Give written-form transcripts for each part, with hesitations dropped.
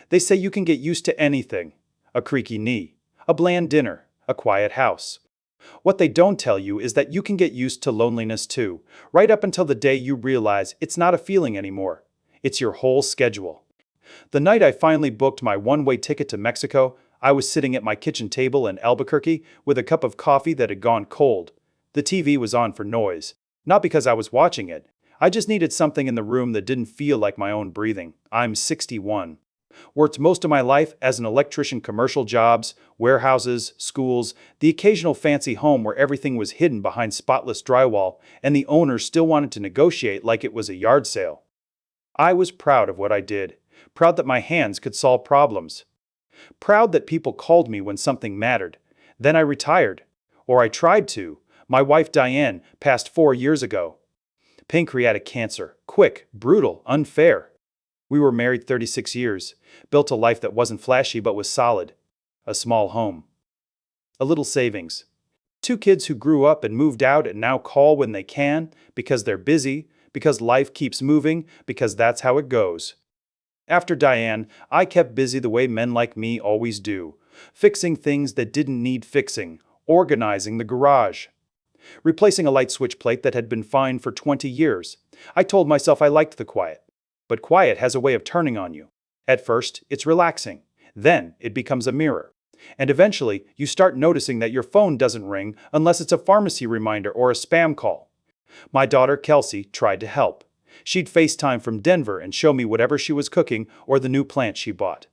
They say you can get used to anything: a creaky knee, a bland dinner, a quiet house. What they don't tell you is that you can get used to loneliness too, right up until the day you realize it's not a feeling anymore. It's your whole schedule. The night I finally booked my one-way ticket to Mexico, I was sitting at my kitchen table in Albuquerque with a cup of coffee that had gone cold. The TV was on for noise, not because I was watching it. I just needed something in the room that didn't feel like my own breathing. I'm 61. Worked most of my life as an electrician, commercial jobs, warehouses, schools, the occasional fancy home where everything was hidden behind spotless drywall and the owner still wanted to negotiate like it was a yard sale. I was proud of what I did, proud that my hands could solve problems, proud that people called me when something mattered. Then I retired, or I tried to. My wife Diane passed 4 years ago. Pancreatic cancer, quick, brutal, unfair. We were married 36 years, built a life that wasn't flashy but was solid. A small home. A little savings. 2 kids who grew up and moved out and now call when they can, because they're busy, because life keeps moving, because that's how it goes. After Diane, I kept busy the way men like me always do, fixing things that didn't need fixing, organizing the garage, replacing a light switch plate that had been fine for 20 years. I told myself I liked the quiet. But quiet has a way of turning on you. At first, it's relaxing. Then, it becomes a mirror. And eventually, you start noticing that your phone doesn't ring unless it's a pharmacy reminder or a spam call. My daughter, Kelsey, tried to help. She'd FaceTime from Denver and show me whatever she was cooking or the new plant she bought.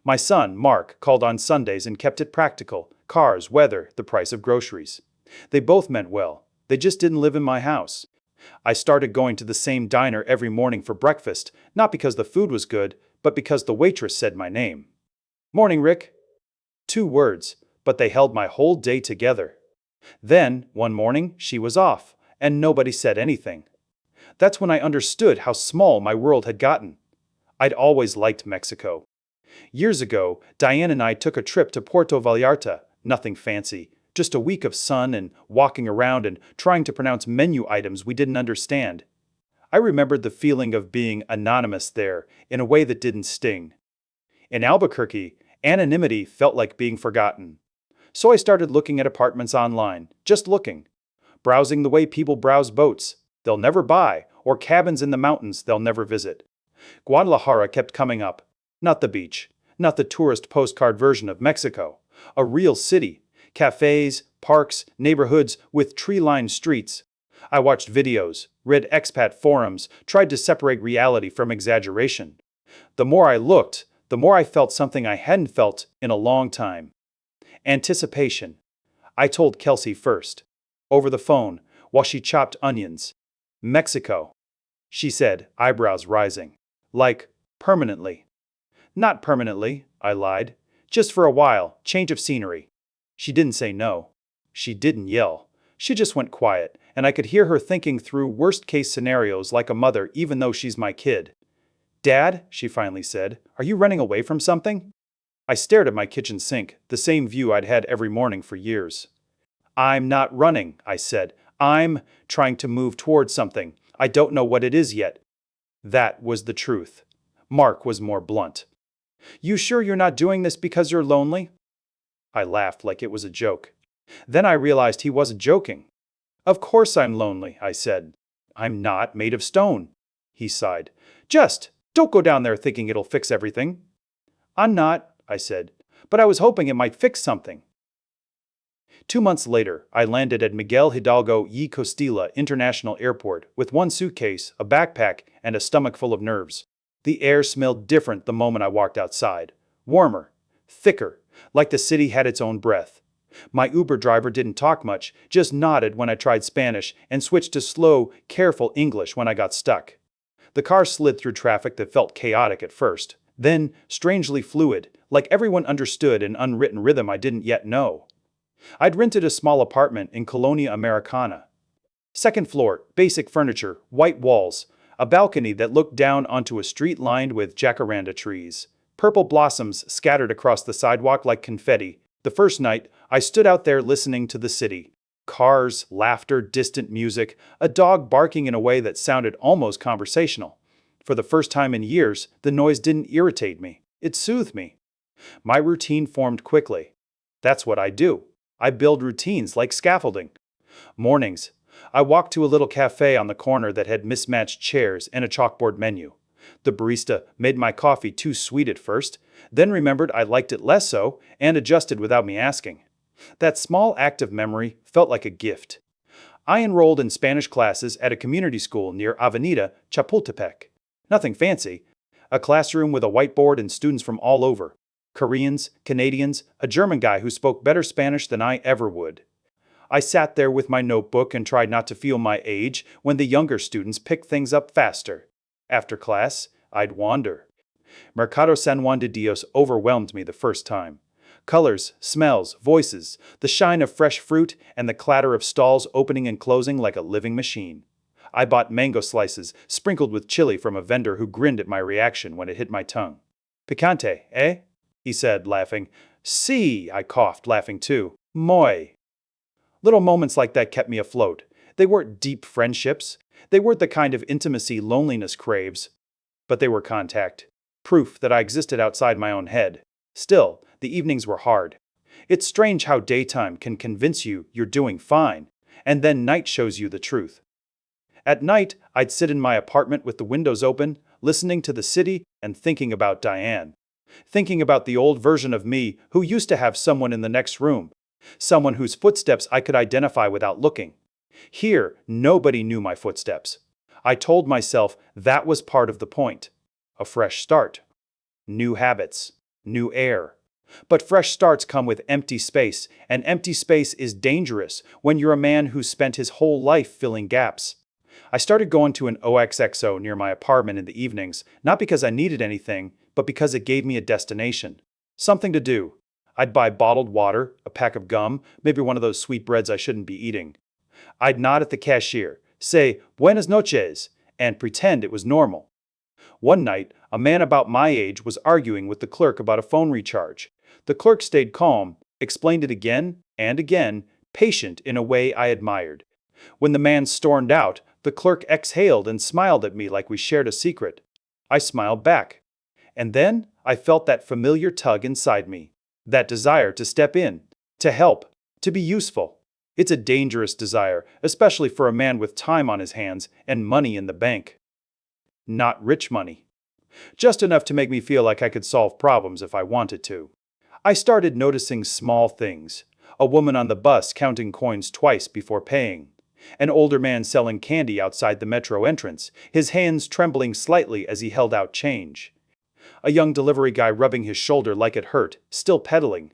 My son, Mark, called on Sundays and kept it practical: cars, weather, the price of groceries. They both meant well. They just didn't live in my house. I started going to the same diner every morning for breakfast, not because the food was good, but because the waitress said my name. "Morning, Rick." 2 words, but they held my whole day together. Then, one morning, she was off, and nobody said anything. That's when I understood how small my world had gotten. I'd always liked Mexico. Years ago, Diane and I took a trip to Puerto Vallarta, nothing fancy. Just a week of sun and walking around and trying to pronounce menu items we didn't understand. I remembered the feeling of being anonymous there in a way that didn't sting. In Albuquerque, anonymity felt like being forgotten. So I started looking at apartments online, just looking. Browsing the way people browse boats they'll never buy or cabins in the mountains they'll never visit. Guadalajara kept coming up. Not the beach, not the tourist postcard version of Mexico. A real city. Cafes, parks, neighborhoods with tree-lined streets. I watched videos, read expat forums, tried to separate reality from exaggeration. The more I looked, the more I felt something I hadn't felt in a long time. Anticipation. I told Kelsey first, over the phone, while she chopped onions. Mexico, she said, eyebrows rising. Like, permanently. Not permanently, I lied. Just for a while, change of scenery. She didn't say no. She didn't yell. She just went quiet, and I could hear her thinking through worst-case scenarios like a mother, even though she's my kid. "Dad," she finally said, "are you running away from something?" I stared at my kitchen sink, the same view I'd had every morning for years. "I'm not running," I said. "I'm trying to move towards something. I don't know what it is yet." That was the truth. Mark was more blunt. "You sure you're not doing this because you're lonely?" I laughed like it was a joke. Then I realized he wasn't joking. "Of course I'm lonely," I said. "I'm not made of stone," he sighed. "Just don't go down there thinking it'll fix everything." "I'm not," I said, "but I was hoping it might fix something." 2 months later, I landed at Miguel Hidalgo y Costilla International Airport with 1 suitcase, a backpack, and a stomach full of nerves. The air smelled different the moment I walked outside. Warmer, thicker, like the city had its own breath. My Uber driver didn't talk much, just nodded when I tried Spanish and switched to slow, careful English when I got stuck. The car slid through traffic that felt chaotic at first, then strangely fluid, like everyone understood an unwritten rhythm I didn't yet know. I'd rented a small apartment in Colonia Americana. 2nd floor, basic furniture, white walls, a balcony that looked down onto a street lined with jacaranda trees. Purple blossoms scattered across the sidewalk like confetti. The first night, I stood out there listening to the city. Cars, laughter, distant music, a dog barking in a way that sounded almost conversational. For the first time in years, the noise didn't irritate me. It soothed me. My routine formed quickly. That's what I do. I build routines like scaffolding. Mornings, I walked to a little cafe on the corner that had mismatched chairs and a chalkboard menu. The barista made my coffee too sweet at first, then remembered I liked it less so and adjusted without me asking. That small act of memory felt like a gift. I enrolled in Spanish classes at a community school near Avenida Chapultepec. Nothing fancy. A classroom with a whiteboard and students from all over. Koreans, Canadians, a German guy who spoke better Spanish than I ever would. I sat there with my notebook and tried not to feel my age when the younger students picked things up faster. After class, I'd wander. Mercado San Juan de Dios overwhelmed me the first time. Colors, smells, voices, the shine of fresh fruit, and the clatter of stalls opening and closing like a living machine. I bought mango slices, sprinkled with chili from a vendor who grinned at my reaction when it hit my tongue. Picante, eh? He said, laughing. Sí, I coughed, laughing too. Muy. Little moments like that kept me afloat. They weren't deep friendships. They weren't the kind of intimacy loneliness craves. But they were contact. Proof that I existed outside my own head. Still, the evenings were hard. It's strange how daytime can convince you you're doing fine, and then night shows you the truth. At night, I'd sit in my apartment with the windows open, listening to the city and thinking about Diane. Thinking about the old version of me who used to have someone in the next room. Someone whose footsteps I could identify without looking. Here, nobody knew my footsteps. I told myself that was part of the point. A fresh start. New habits. New air. But fresh starts come with empty space, and empty space is dangerous when you're a man who's spent his whole life filling gaps. I started going to an OXXO near my apartment in the evenings, not because I needed anything, but because it gave me a destination. Something to do. I'd buy bottled water, a pack of gum, maybe one of those sweetbreads I shouldn't be eating. I'd nod at the cashier, say, Buenas noches, and pretend it was normal. One night, a man about my age was arguing with the clerk about a phone recharge. The clerk stayed calm, explained it again and again, patient in a way I admired. When the man stormed out, the clerk exhaled and smiled at me like we shared a secret. I smiled back. And then I felt that familiar tug inside me. That desire to step in, to help, to be useful. It's a dangerous desire, especially for a man with time on his hands and money in the bank. Not rich money. Just enough to make me feel like I could solve problems if I wanted to. I started noticing small things. A woman on the bus counting coins twice before paying. An older man selling candy outside the metro entrance, his hands trembling slightly as he held out change. A young delivery guy rubbing his shoulder like it hurt, still pedaling.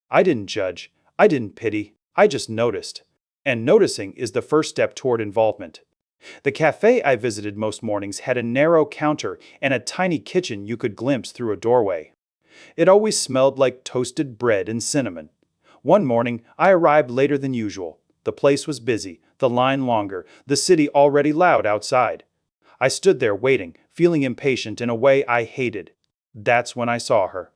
I didn't judge. I didn't pity. I just noticed. And noticing is the first step toward involvement. The cafe I visited most mornings had a narrow counter and a tiny kitchen you could glimpse through a doorway. It always smelled like toasted bread and cinnamon. One morning, I arrived later than usual. The place was busy, the line longer, the city already loud outside. I stood there waiting, feeling impatient in a way I hated. That's when I saw her.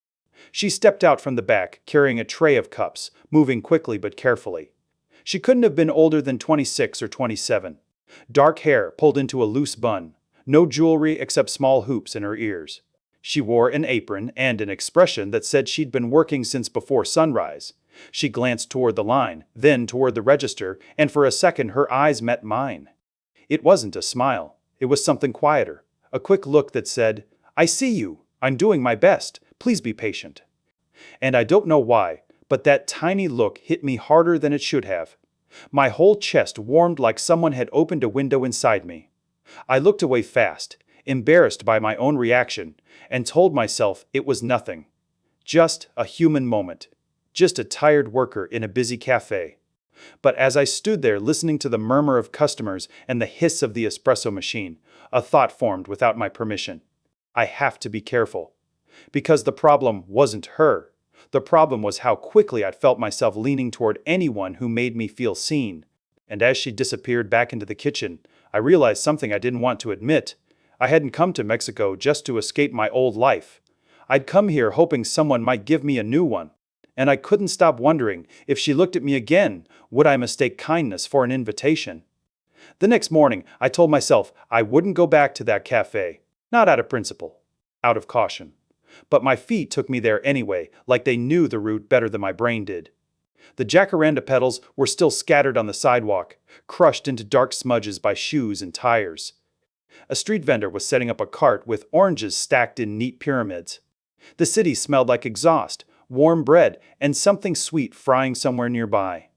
She stepped out from the back, carrying a tray of cups, moving quickly but carefully. She couldn't have been older than 26 or 27. Dark hair pulled into a loose bun. No jewelry except small hoops in her ears. She wore an apron and an expression that said she'd been working since before sunrise. She glanced toward the line, then toward the register, and for a second her eyes met mine. It wasn't a smile. It was something quieter. A quick look that said, I see you. I'm doing my best. Please be patient. And I don't know why, but that tiny look hit me harder than it should have. My whole chest warmed like someone had opened a window inside me. I looked away fast, embarrassed by my own reaction, and told myself it was nothing. Just a human moment. Just a tired worker in a busy cafe. But as I stood there listening to the murmur of customers and the hiss of the espresso machine, a thought formed without my permission. I have to be careful. Because the problem wasn't her. The problem was how quickly I'd felt myself leaning toward anyone who made me feel seen. And as she disappeared back into the kitchen, I realized something I didn't want to admit. I hadn't come to Mexico just to escape my old life. I'd come here hoping someone might give me a new one. And I couldn't stop wondering, if she looked at me again, would I mistake kindness for an invitation? The next morning, I told myself I wouldn't go back to that cafe. Not out of principle. Out of caution. But my feet took me there anyway, like they knew the route better than my brain did. The jacaranda petals were still scattered on the sidewalk, crushed into dark smudges by shoes and tires. A street vendor was setting up a cart with oranges stacked in neat pyramids. The city smelled like exhaust, warm bread, and something sweet frying somewhere nearby.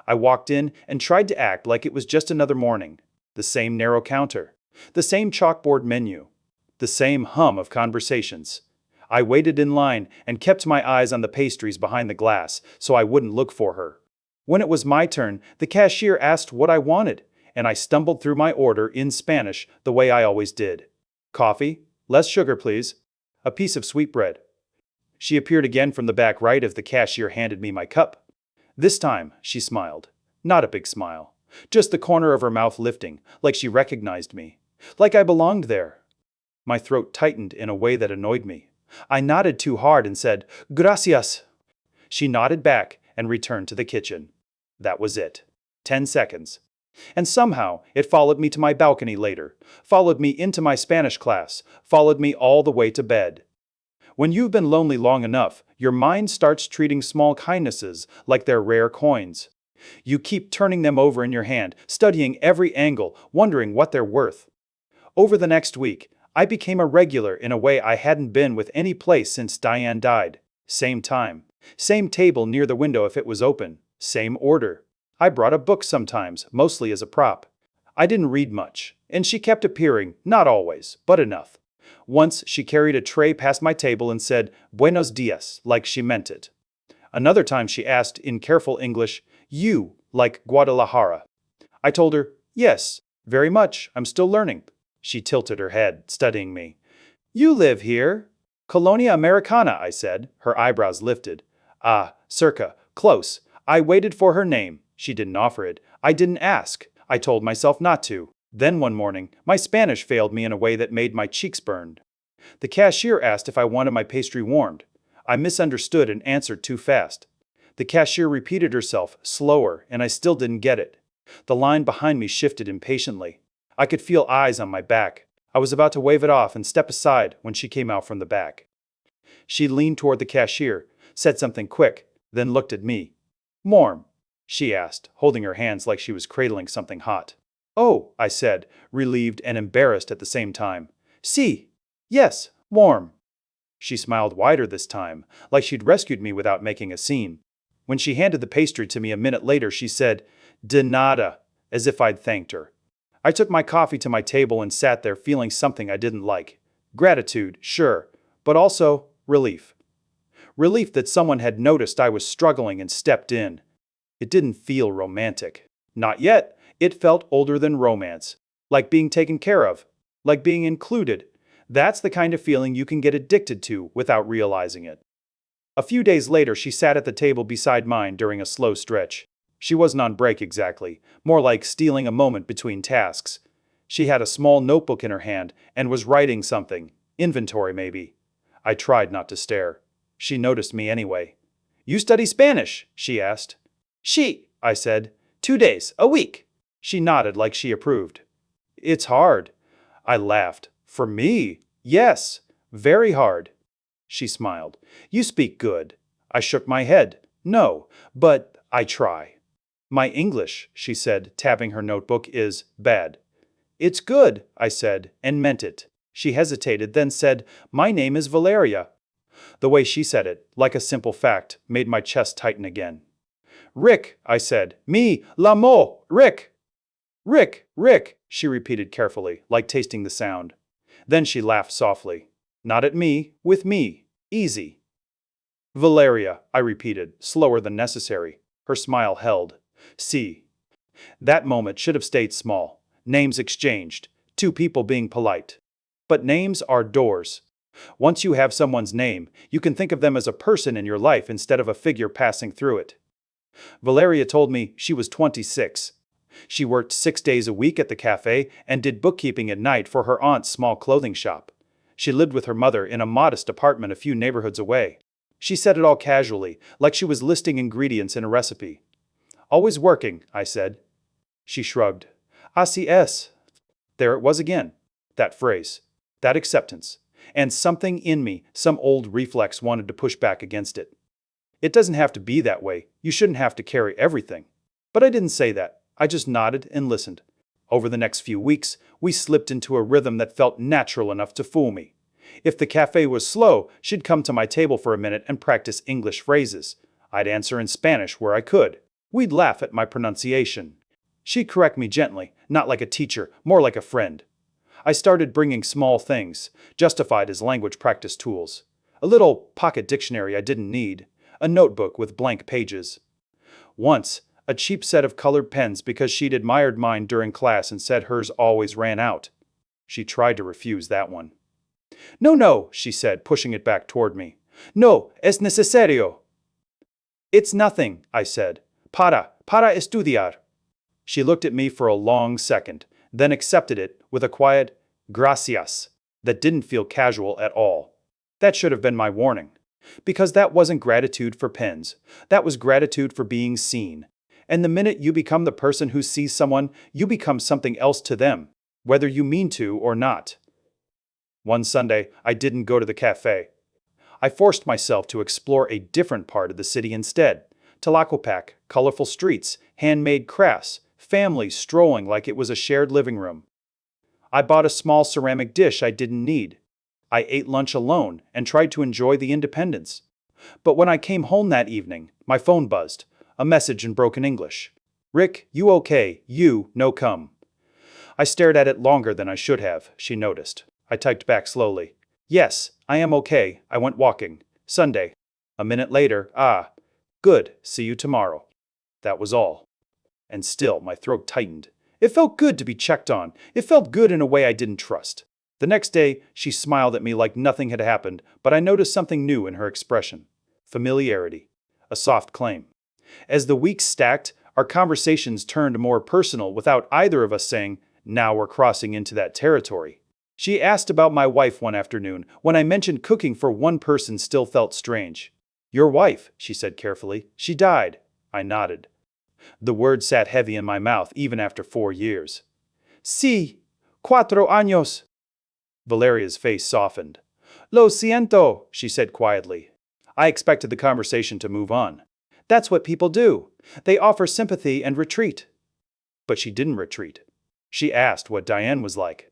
I walked in and tried to act like it was just another morning. The same narrow counter, the same chalkboard menu, the same hum of conversations. I waited in line and kept my eyes on the pastries behind the glass so I wouldn't look for her. When it was my turn, the cashier asked what I wanted, and I stumbled through my order in Spanish the way I always did. Coffee? Less sugar, please. A piece of sweetbread. She appeared again from the back right as the cashier handed me my cup. This time, she smiled. Not a big smile. Just the corner of her mouth lifting, like she recognized me. Like I belonged there. My throat tightened in a way that annoyed me. I nodded too hard and said, "Gracias." She nodded back and returned to the kitchen. That was it. 10 seconds. And somehow, it followed me to my balcony later, followed me into my Spanish class, followed me all the way to bed. When you've been lonely long enough, your mind starts treating small kindnesses like they're rare coins. You keep turning them over in your hand, studying every angle, wondering what they're worth. Over the next week, I became a regular in a way I hadn't been with any place since Diane died. Same time. Same table near the window if it was open. Same order. I brought a book sometimes, mostly as a prop. I didn't read much, and she kept appearing, not always, but enough. Once she carried a tray past my table and said, "Buenos dias," like she meant it. Another time she asked, in careful English, "You, like Guadalajara?" I told her, "Yes, very much, I'm still learning." She tilted her head, studying me. "You live here?" "Colonia Americana," I said, her eyebrows lifted. "Ah, cerca, close. I waited for her name. She didn't offer it. I didn't ask. I told myself not to. Then one morning, my Spanish failed me in a way that made my cheeks burn. The cashier asked if I wanted my pastry warmed. I misunderstood and answered too fast. The cashier repeated herself, slower, and I still didn't get it. The line behind me shifted impatiently. I could feel eyes on my back. I was about to wave it off and step aside when she came out from the back. She leaned toward the cashier, said something quick, then looked at me. "Warm?" she asked, holding her hands like she was cradling something hot. "Oh," I said, relieved and embarrassed at the same time. "Si. Yes, warm." She smiled wider this time, like she'd rescued me without making a scene. When she handed the pastry to me a minute later, she said, "De nada," as if I'd thanked her. I took my coffee to my table and sat there feeling something I didn't like. Gratitude, sure, but also relief. Relief that someone had noticed I was struggling and stepped in. It didn't feel romantic. Not yet. It felt older than romance. Like being taken care of. Like being included. That's the kind of feeling you can get addicted to without realizing it. A few days later, she sat at the table beside mine during a slow stretch. She wasn't on break exactly, more like stealing a moment between tasks. She had a small notebook in her hand and was writing something. Inventory, maybe. I tried not to stare. She noticed me anyway. "You study Spanish?" she asked. "She," I said. 2 days, a week." She nodded like she approved. "It's hard." I laughed. "For me? Yes. Very hard." She smiled. "You speak good." I shook my head. "No, but I try." "My English," she said, tapping her notebook, "is bad." "It's good," I said, and meant it. She hesitated, then said, "My name is Valeria." The way she said it, like a simple fact, made my chest tighten again. "Rick," I said. "Me, l'amo, Rick." "Rick, Rick," she repeated carefully, like tasting the sound. Then she laughed softly. "Not at me, with me. Easy." "Valeria," I repeated, slower than necessary. Her smile held. "See." That moment should have stayed small. Names exchanged. Two people being polite. But names are doors. Once you have someone's name, you can think of them as a person in your life instead of a figure passing through it. Valeria told me she was 26. She worked 6 days a week at the cafe and did bookkeeping at night for her aunt's small clothing shop. She lived with her mother in a modest apartment a few neighborhoods away. She said it all casually, like she was listing ingredients in a recipe. "Always working," I said. She shrugged. "Así es." There it was again. That phrase. That acceptance. and something in me, some old reflex, wanted to push back against it. It doesn't have to be that way. You shouldn't have to carry everything. But I didn't say that. I just nodded and listened. Over the next few weeks, we slipped into a rhythm that felt natural enough to fool me. If the cafe was slow, she'd come to my table for a minute and practice English phrases. I'd answer in Spanish where I could. We'd laugh at my pronunciation. She'd correct me gently, not like a teacher, more like a friend. I started bringing small things, justified as language practice tools. A little pocket dictionary I didn't need, a notebook with blank pages. Once, a cheap set of colored pens because she'd admired mine during class and said hers always ran out. She tried to refuse that one. No, no, she said, pushing it back toward me. No, es necesario. It's nothing, I said. Para estudiar. She looked at me for a long second, then accepted it with a quiet gracias that didn't feel casual at all. That should have been my warning. Because that wasn't gratitude for pens. That was gratitude for being seen. And the minute you become the person who sees someone, you become something else to them, whether you mean to or not. One Sunday, I didn't go to the cafe. I forced myself to explore a different part of the city instead. Tlacopac, colorful streets, handmade crafts, families strolling like it was a shared living room. I bought a small ceramic dish I didn't need. I ate lunch alone and tried to enjoy the independence. But when I came home that evening, my phone buzzed. A message in broken English. Rick, you okay? You, no come. I stared at it longer than I should have, she noticed. I typed back slowly. Yes, I am okay. I went walking. Sunday. A minute later, good, see you tomorrow. That was all. And still, my throat tightened. It felt good to be checked on. It felt good in a way I didn't trust. The next day, she smiled at me like nothing had happened, but I noticed something new in her expression. Familiarity. A soft claim. As the weeks stacked, our conversations turned more personal without either of us saying, now we're crossing into that territory. She asked about my wife one afternoon. When I mentioned cooking for one person still felt strange. Your wife, she said carefully. She died. I nodded. The word sat heavy in my mouth even after 4 years. Sí, 4 años. Valeria's face softened. Lo siento, she said quietly. I expected the conversation to move on. That's what people do. They offer sympathy and retreat. But she didn't retreat. She asked what Diane was like.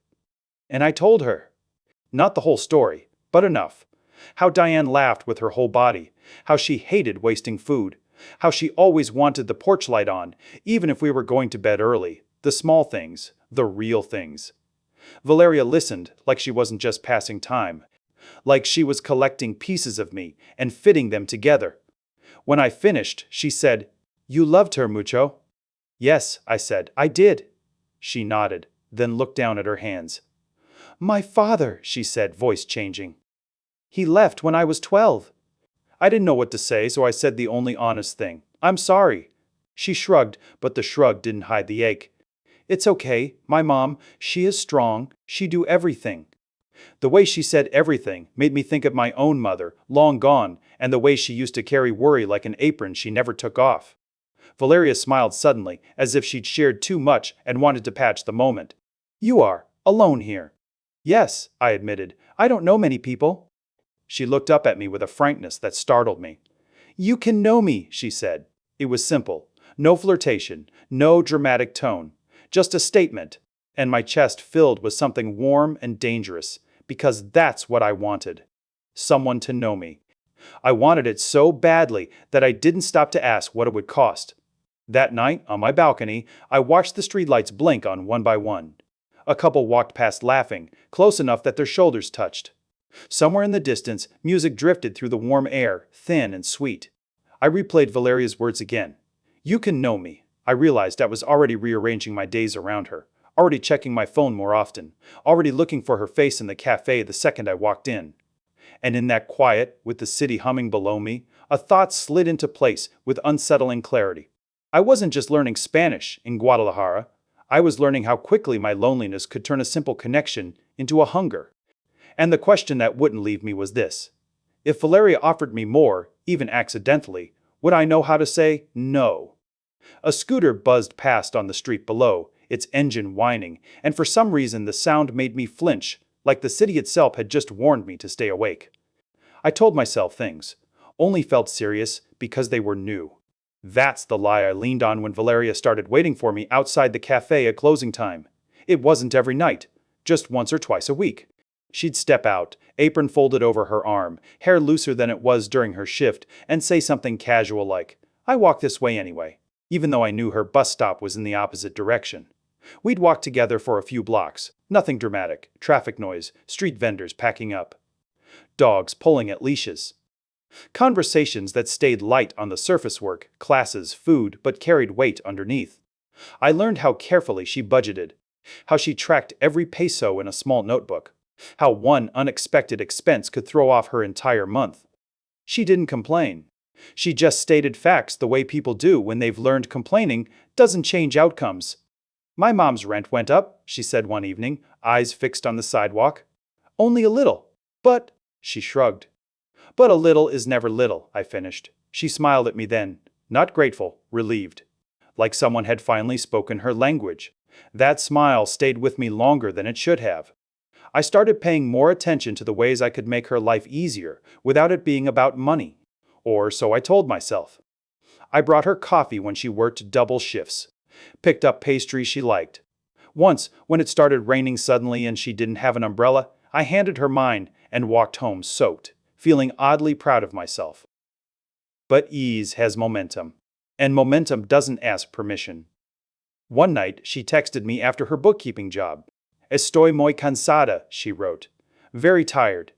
And I told her. Not the whole story, but enough. How Diane laughed with her whole body. How she hated wasting food. How she always wanted the porch light on, even if we were going to bed early. The small things, the real things. Valeria listened like she wasn't just passing time. Like she was collecting pieces of me and fitting them together. When I finished, she said, You loved her mucho? Yes, I said, I did. She nodded, then looked down at her hands. My father, she said, voice changing. He left when I was 12. I didn't know what to say, so I said the only honest thing. I'm sorry. She shrugged, but the shrug didn't hide the ache. It's okay, my mom, she is strong, she do everything. The way she said everything made me think of my own mother, long gone, and the way she used to carry worry like an apron she never took off. Valeria smiled suddenly, as if she'd shared too much and wanted to patch the moment. You are alone here. Yes, I admitted. I don't know many people. She looked up at me with a frankness that startled me. You can know me, she said. It was simple. No flirtation, no dramatic tone. Just a statement. And my chest filled with something warm and dangerous, because that's what I wanted. Someone to know me. I wanted it so badly that I didn't stop to ask what it would cost. That night, on my balcony, I watched the streetlights blink on one by one. A couple walked past laughing, close enough that their shoulders touched. Somewhere in the distance, music drifted through the warm air, thin and sweet. I replayed Valeria's words again. You can know me. I realized I was already rearranging my days around her, already checking my phone more often, already looking for her face in the cafe the second I walked in. And in that quiet, with the city humming below me, a thought slid into place with unsettling clarity. I wasn't just learning Spanish in Guadalajara. I was learning how quickly my loneliness could turn a simple connection into a hunger. And the question that wouldn't leave me was this. If Valeria offered me more, even accidentally, would I know how to say no? A scooter buzzed past on the street below, its engine whining, and for some reason the sound made me flinch, like the city itself had just warned me to stay awake. I told myself things, only felt serious because they were new. That's the lie I leaned on when Valeria started waiting for me outside the cafe at closing time. It wasn't every night, just once or twice a week. She'd step out, apron folded over her arm, hair looser than it was during her shift, and say something casual like, "I walk this way anyway," even though I knew her bus stop was in the opposite direction. We'd walk together for a few blocks, nothing dramatic, traffic noise, street vendors packing up, dogs pulling at leashes. Conversations that stayed light on the surface work, classes, food, but carried weight underneath. I learned how carefully she budgeted, how she tracked every peso in a small notebook, how one unexpected expense could throw off her entire month. She didn't complain. She just stated facts the way people do when they've learned complaining doesn't change outcomes. "My mom's rent went up," she said one evening, eyes fixed on the sidewalk. "Only a little, but," she shrugged. "But a little is never little," I finished. She smiled at me then, not grateful, relieved. Like someone had finally spoken her language. That smile stayed with me longer than it should have. I started paying more attention to the ways I could make her life easier without it being about money. Or so I told myself. I brought her coffee when she worked double shifts. Picked up pastries she liked. Once, when it started raining suddenly and she didn't have an umbrella, I handed her mine and walked home soaked, feeling oddly proud of myself. But ease has momentum, and momentum doesn't ask permission. One night, she texted me after her bookkeeping job. "Estoy muy cansada," she wrote. "Very tired."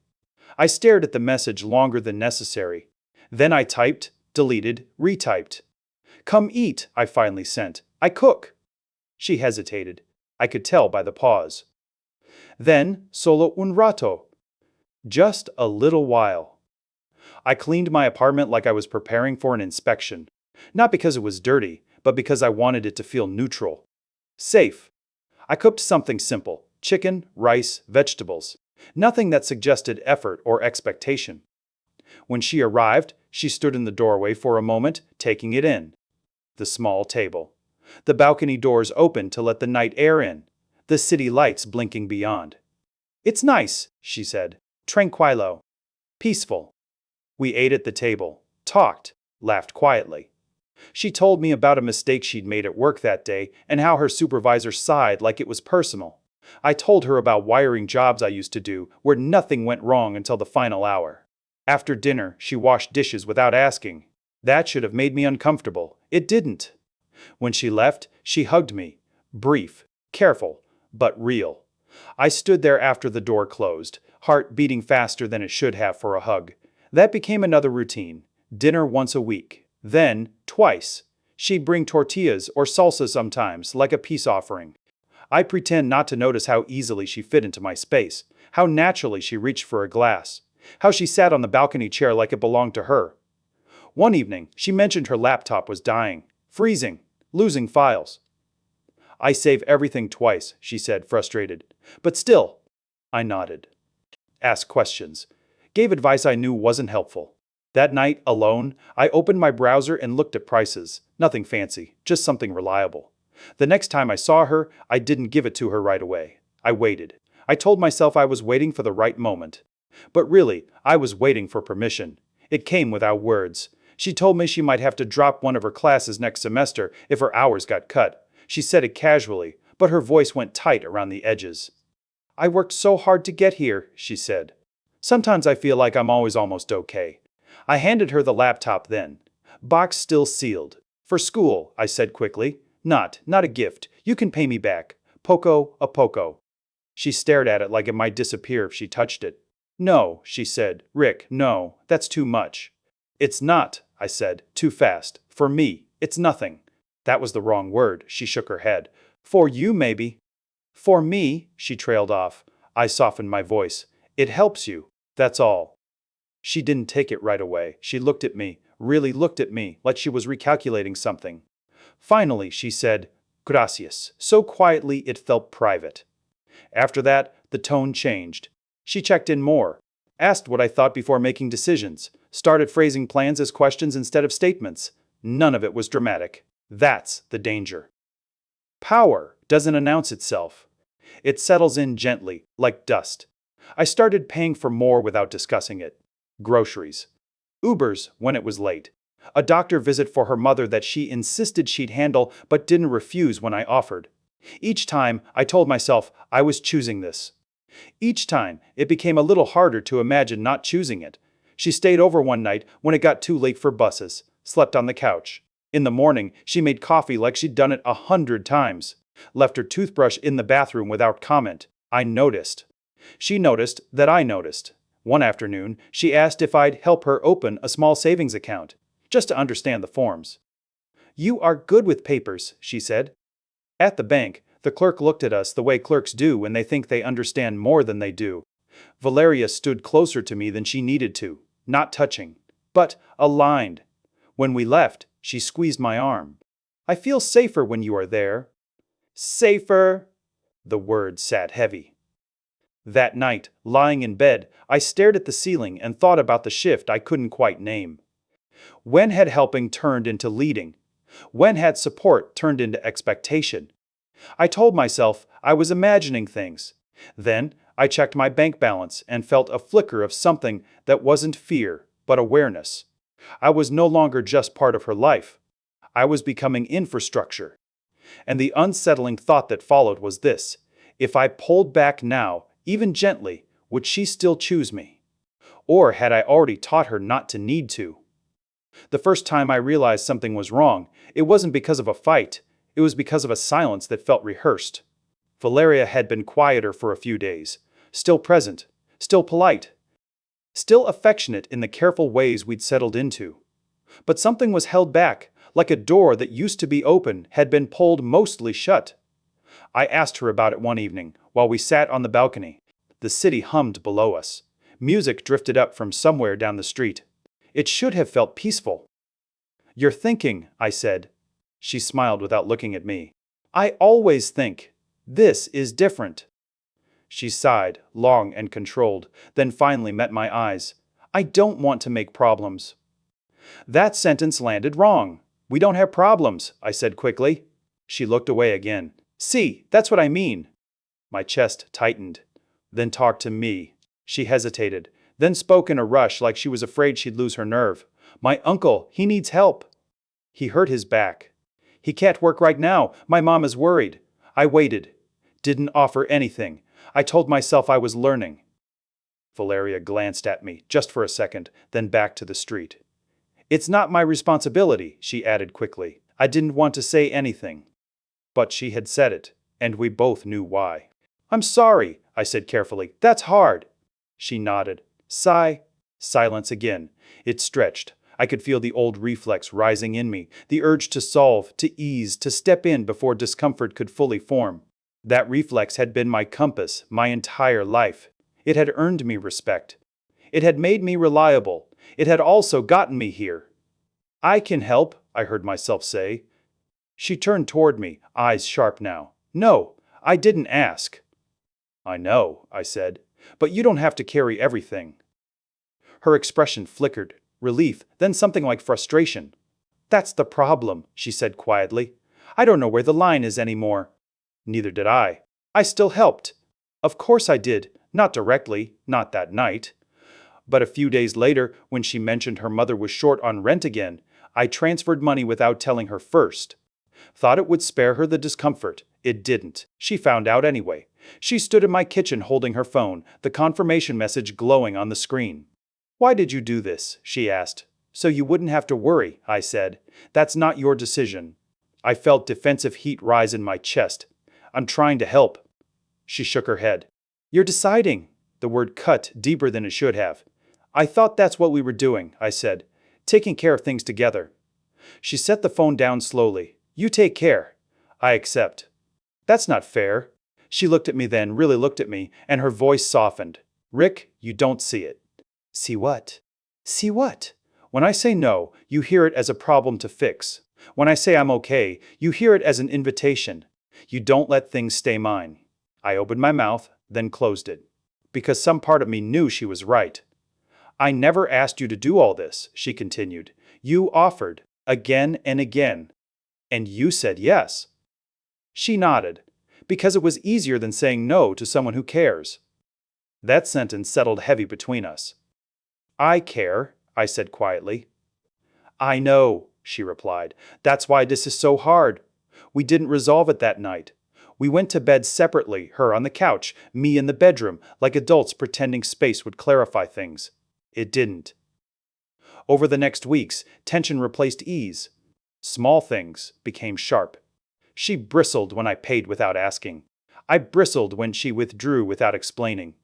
I stared at the message longer than necessary. Then I typed, deleted, retyped. "Come eat," I finally sent. "I cook." She hesitated. I could tell by the pause. Then, solo un rato. Just a little while. I cleaned my apartment like I was preparing for an inspection. Not because it was dirty, but because I wanted it to feel neutral. Safe. I cooked something simple: chicken, rice, vegetables. Nothing that suggested effort or expectation. When she arrived, she stood in the doorway for a moment, taking it in. The small table. The balcony doors open to let the night air in. The city lights blinking beyond. "It's nice," she said. "Tranquilo. Peaceful." We ate at the table, talked, laughed quietly. She told me about a mistake she'd made at work that day and how her supervisor sighed like it was personal. I told her about wiring jobs I used to do where nothing went wrong until the final hour. After dinner, she washed dishes without asking. That should have made me uncomfortable. It didn't. When she left, she hugged me. Brief, careful, but real. I stood there after the door closed, heart beating faster than it should have for a hug. That became another routine. Dinner once a week. Then, twice. She'd bring tortillas or salsa sometimes, like a peace offering. I'd pretend not to notice how easily she fit into my space, how naturally she reached for a glass, how she sat on the balcony chair like it belonged to her. One evening, she mentioned her laptop was dying, freezing, losing files. "I save everything twice," she said, frustrated. "But still," I nodded. Asked questions. Gave advice I knew wasn't helpful. That night, alone, I opened my browser and looked at prices. Nothing fancy, just something reliable. The next time I saw her, I didn't give it to her right away. I waited. I told myself I was waiting for the right moment. But really, I was waiting for permission. It came without words. She told me she might have to drop one of her classes next semester if her hours got cut. She said it casually, but her voice went tight around the edges. "I worked so hard to get here," she said. "Sometimes I feel like I'm always almost okay." I handed her the laptop then. Box still sealed. "For school," I said quickly. Not a gift. You can pay me back. Poco a poco." She stared at it like it might disappear if she touched it. "No," she said. "Rick, no, that's too much." "It's not," I said. "Too fast. For me, it's nothing." That was the wrong word. She shook her head. "For you, maybe." "For me," she trailed off. I softened my voice. "It helps you. That's all." She didn't take it right away. She looked at me, really looked at me, like she was recalculating something. Finally, she said, "Gracias," so quietly it felt private. After that, the tone changed. She checked in more, asked what I thought before making decisions, started phrasing plans as questions instead of statements. None of it was dramatic. That's the danger. Power doesn't announce itself. It settles in gently, like dust. I started paying for more without discussing it. Groceries. Ubers when it was late. A doctor visit for her mother that she insisted she'd handle but didn't refuse when I offered. Each time, I told myself I was choosing this. Each time, it became a little harder to imagine not choosing it. She stayed over one night when it got too late for buses, slept on the couch. In the morning, she made coffee like she'd done it 100 times. Left her toothbrush in the bathroom without comment. I noticed. She noticed that I noticed. One afternoon, she asked if I'd help her open a small savings account, just to understand the forms. "You are good with papers," she said. At the bank, the clerk looked at us the way clerks do when they think they understand more than they do. Valeria stood closer to me than she needed to, not touching, but aligned. When we left, she squeezed my arm. "I feel safer when you are there." Safer. The word sat heavy. That night, lying in bed, I stared at the ceiling and thought about the shift I couldn't quite name. When had helping turned into leading? When had support turned into expectation? I told myself I was imagining things. Then, I checked my bank balance and felt a flicker of something that wasn't fear, but awareness. I was no longer just part of her life. I was becoming infrastructure. And the unsettling thought that followed was this: if I pulled back now, even gently, would she still choose me? Or had I already taught her not to need to? The first time I realized something was wrong, it wasn't because of a fight, it was because of a silence that felt rehearsed. Valeria had been quieter for a few days, still present, still polite, still affectionate in the careful ways we'd settled into. But something was held back, like a door that used to be open had been pulled mostly shut. I asked her about it one evening, while we sat on the balcony. The city hummed below us. Music drifted up from somewhere down the street. It should have felt peaceful. "You're thinking," I said. She smiled without looking at me. "I always think. This is different." She sighed, long and controlled, then finally met my eyes. "I don't want to make problems." That sentence landed wrong. "We don't have problems," I said quickly. She looked away again. "See, that's what I mean." My chest tightened. "Then talk to me." She hesitated, then spoke in a rush like she was afraid she'd lose her nerve. "My uncle, he needs help." "He hurt his back." "He can't work right now. My mom is worried." I waited. Didn't offer anything. I told myself I was learning. Valeria glanced at me, just for a second, then back to the street. "It's not my responsibility," she added quickly. I didn't want to say anything. But she had said it, and we both knew why. "I'm sorry," I said carefully. "That's hard." She nodded. Sigh. Silence again. It stretched. I could feel the old reflex rising in me, the urge to solve, to ease, to step in before discomfort could fully form. That reflex had been my compass my entire life. It had earned me respect. It had made me reliable. It had also gotten me here. "I can help," I heard myself say. She turned toward me, eyes sharp now. "No, I didn't ask." "I know," I said, "but you don't have to carry everything." Her expression flickered, relief, then something like frustration. "That's the problem," she said quietly. "I don't know where the line is anymore." Neither did I. I still helped. Of course I did, not directly, not that night. But a few days later, when she mentioned her mother was short on rent again, I transferred money without telling her first. Thought it would spare her the discomfort. It didn't. She found out anyway. She stood in my kitchen holding her phone, the confirmation message glowing on the screen. "Why did you do this?" she asked. "So you wouldn't have to worry," I said. "That's not your decision." I felt defensive heat rise in my chest. "I'm trying to help." She shook her head. "You're deciding." The word cut deeper than it should have. "I thought that's what we were doing," I said. "Taking care of things together." She set the phone down slowly. "You take care." "I accept." "That's not fair." She looked at me then, really looked at me, and her voice softened. "Rick, you don't see it." "See what?" "See what?" "When I say no, you hear it as a problem to fix. When I say I'm okay, you hear it as an invitation. You don't let things stay mine." I opened my mouth, then closed it. Because some part of me knew she was right. "I never asked you to do all this," she continued. "You offered, again and again. And you said yes." She nodded. "Because it was easier than saying no to someone who cares." That sentence settled heavy between us. I care, I said quietly. I know, she replied. That's why this is so hard. We didn't resolve it that night. We went to bed separately, her on the couch, me in the bedroom, like adults pretending space would clarify things. It didn't. Over the next weeks, tension replaced ease. Small things became sharp. She bristled when I paid without asking. I bristled when she withdrew without explaining.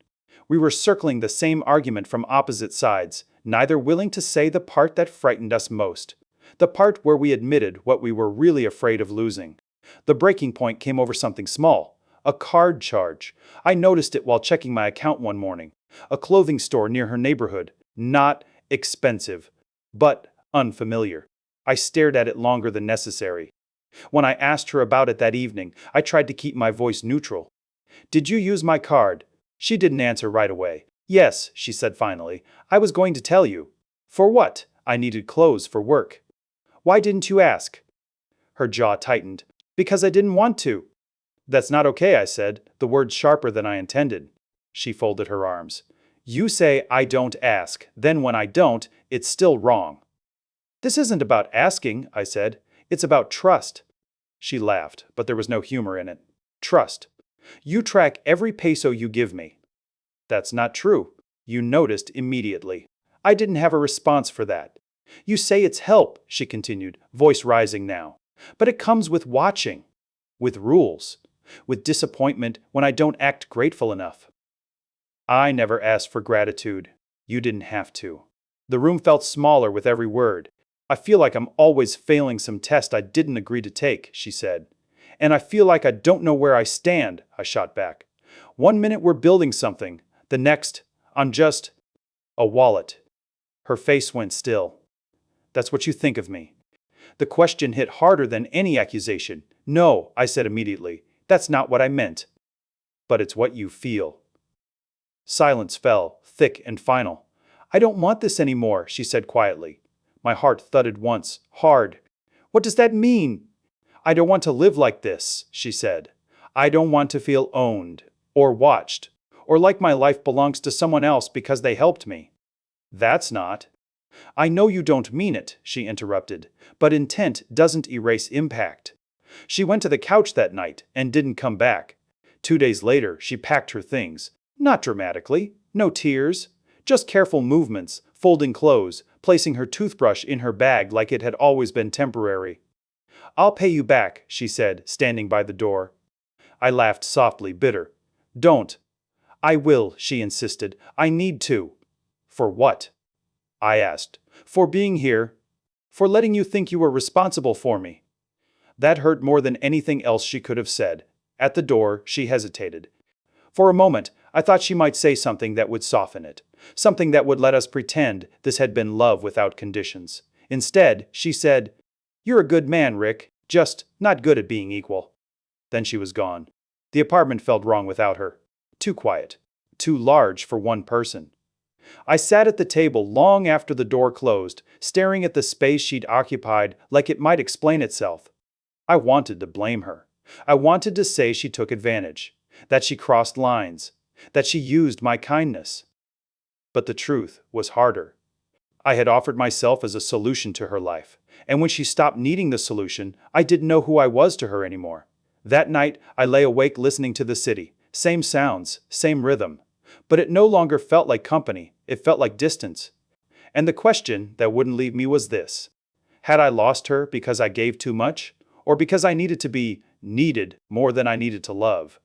We were circling the same argument from opposite sides, neither willing to say the part that frightened us most. The part where we admitted what we were really afraid of losing. The breaking point came over something small. A card charge. I noticed it while checking my account one morning. A clothing store near her neighborhood. Not expensive, but unfamiliar. I stared at it longer than necessary. When I asked her about it that evening, I tried to keep my voice neutral. Did you use my card? She didn't answer right away. Yes, she said finally. I was going to tell you. For what? I needed clothes for work. Why didn't you ask? Her jaw tightened. Because I didn't want to. That's not okay, I said, the words sharper than I intended. She folded her arms. You say I don't ask, then when I don't, it's still wrong. This isn't about asking, I said. It's about trust. She laughed, but there was no humor in it. Trust. You track every peso you give me. That's not true. You noticed immediately. I didn't have a response for that. You say it's help, she continued, voice rising now. But it comes with watching. With rules. With disappointment when I don't act grateful enough. I never asked for gratitude. You didn't have to. The room felt smaller with every word. I feel like I'm always failing some test I didn't agree to take, she said. And I feel like I don't know where I stand, I shot back. 1 minute we're building something, the next, I'm just a wallet. Her face went still. That's what you think of me. The question hit harder than any accusation. No, I said immediately. That's not what I meant. But it's what you feel. Silence fell, thick and final. I don't want this anymore, she said quietly. My heart thudded once, hard. What does that mean? I don't want to live like this, she said. I don't want to feel owned, or watched, or like my life belongs to someone else because they helped me. That's not. I know you don't mean it, she interrupted, but intent doesn't erase impact. She went to the couch that night and didn't come back. 2 days later, she packed her things. Not dramatically, no tears, just careful movements, folding clothes, placing her toothbrush in her bag like it had always been temporary. I'll pay you back, she said, standing by the door. I laughed softly, bitter. Don't. I will, she insisted. I need to. For what? I asked. For being here. For letting you think you were responsible for me. That hurt more than anything else she could have said. At the door, she hesitated. For a moment, I thought she might say something that would soften it. Something that would let us pretend this had been love without conditions. Instead, she said, You're a good man, Rick, just not good at being equal. Then she was gone. The apartment felt wrong without her. Too quiet. Too large for one person. I sat at the table long after the door closed, staring at the space she'd occupied like it might explain itself. I wanted to blame her. I wanted to say she took advantage, that she crossed lines, that she used my kindness. But the truth was harder. I had offered myself as a solution to her life, and when she stopped needing the solution, I didn't know who I was to her anymore. That night, I lay awake listening to the city, same sounds, same rhythm. But it no longer felt like company, it felt like distance. And the question that wouldn't leave me was this. Had I lost her because I gave too much, or because I needed to be needed more than I needed to love?